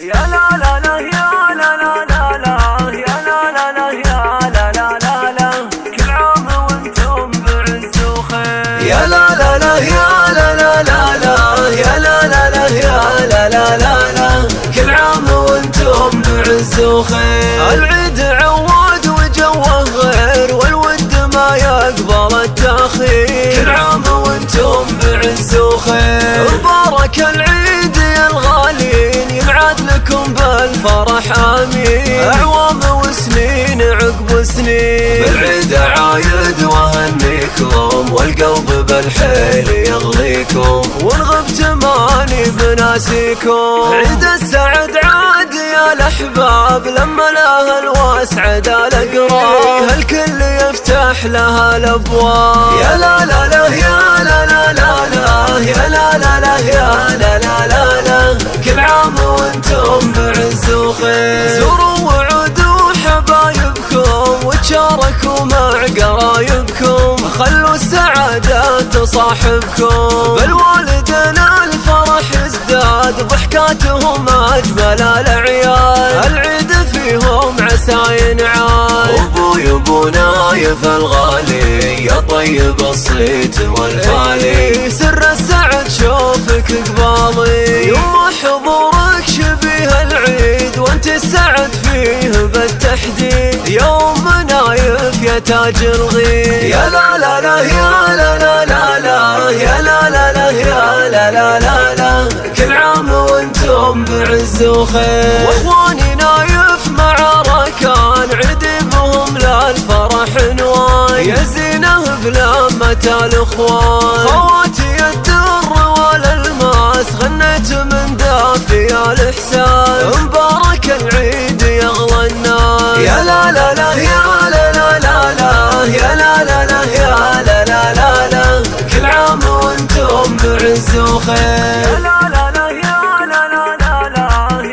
يا لا لا لا يا لا لا لا لا يا لا لا لا يا لا لا لا لا كل عام وانتم بعز وخير. يا لا لا لا يا لا لا لا لا يا لا لا لا يا لا لا لا لا كل عام وانتم بعز وخير. العيد عود وجوه غير والود ما يقبل التأخير. كل عام وانتم بعز وخير. مبارك العيد يا الغالين يبعد لكم بالفرح آمين. أعوام وسنين عقب سنين بالعيد عايد وهنيكم والقلب بالحيل يغليكم وإن غبت ماني بناسيكم. عيد السعد عاد يا الأحباب لما لها الواسعد الأقراب الكل يفتح لها الأبواب. يا لا لا لا يا لا لا لا لا يا لا لا لا يا لا لا لا لا كل عام وانتم بعز وخير. زوروا وعودوا حبايبكم وتشاركوا مع قرايبكم خلوا السعادة تصاحبكم. بالوالدين الفرح يزداد ضحكاتهم أجمل الأعياد العيد فيهم عسى ينعاد. أبوي أبو نايف الغالي يا طيب الصيت والفالي سر السعد شوفك قبالي. يوم حضورك شبيه العيد وانت السعد فيه بالتحديد يوم نايف يا تاج الغيد. يا لا لا لا يا لا لا لا لا يا لا لا لا يا لا لا لا لا كل عام وانتم بعز وخير. واخواني نايف مع ركان عيد بهم للفرح عنوان يا زينه بلمة الاخوان. خواتي الدر والالماس غنيت من دافي الاحساس مبارك العيد يغلى الناس. يا لا لا لا يا لا لا لا لا يا لا لا لا يا لا لا لا لا كل عام وانتم بعز وخير. يا لا لا لا يا لا لا لا لا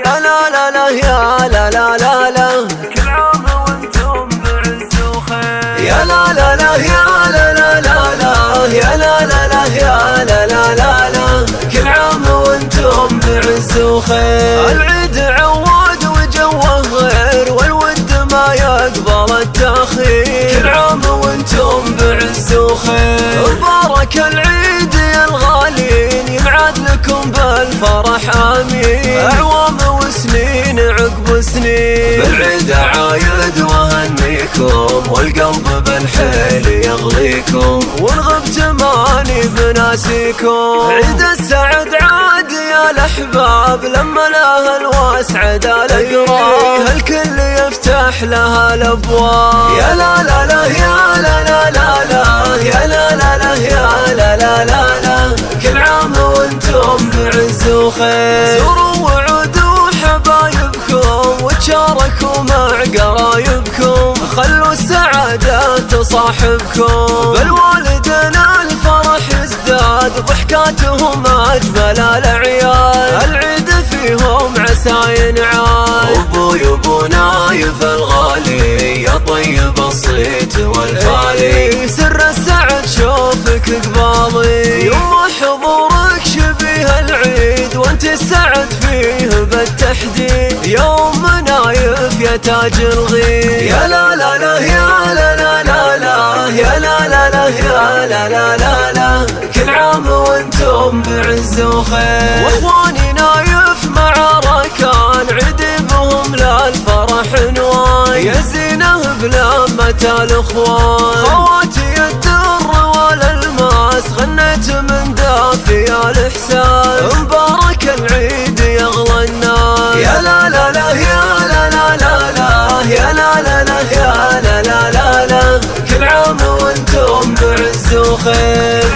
يا لا لا لا يا لا لا لا لا كل عام وانتم بعز وخير. يا لا لا لا يا لا لا لا لا يا لا لا لا يا لا لا لا لا كل عام وانتم بعز وخير. العيد عود وجوه غير والود ما يقبل التأخير. كل عام وانتم بعز وخير. مبارك العيد يا الغالين يبعد لكم بالفرح آمين. أعوام وسنين عقب سنين بالعيد عايد وهنيكم والقلب بالحيل يغليكم وإن غبت ماني بناسيكم. عيد السعد عاد يا الأحباب لما لها الواسعد الأقراب الكل يفتح لها الأبواب. يا لا لا لا يا لا لا لا لا يا لا لا لا يا لا لا لا لا كل عام وانتم بعز وخير. زوروا وعودوا حبايبكم وتشاركوا مع قرايبكم خلوا السعادة تصاحبكم. بالوالدين الفرح يزداد ضحكاتهم أجمل الأعياد العيد فيهم عسى ينعاد. أبوي أبو نايف الغالي يا طيب الصيت والفالي سر السعد شوفك قبالي. يوم حضورك شبيه العيد وانت السعد فيه بالتحديد يوم نايف يا تاج الغيد. يا لا لا لا يا لا لا لا لا يا لا لا لا يا لا لا لا لا كل عام وانتم بعز وخير. واخواني نايف مع ركان عيد بهم للفرح عنوان يا زينه بلمة الاخوان. خواتي الدر والالماس غنيت من دافي الاحساس مبارك العيد يغلى الناس. يا لا لا لا يا لا لا لا لا يا لا لا لا يا لا لا لا لا كل عام وانتم بعز وخير.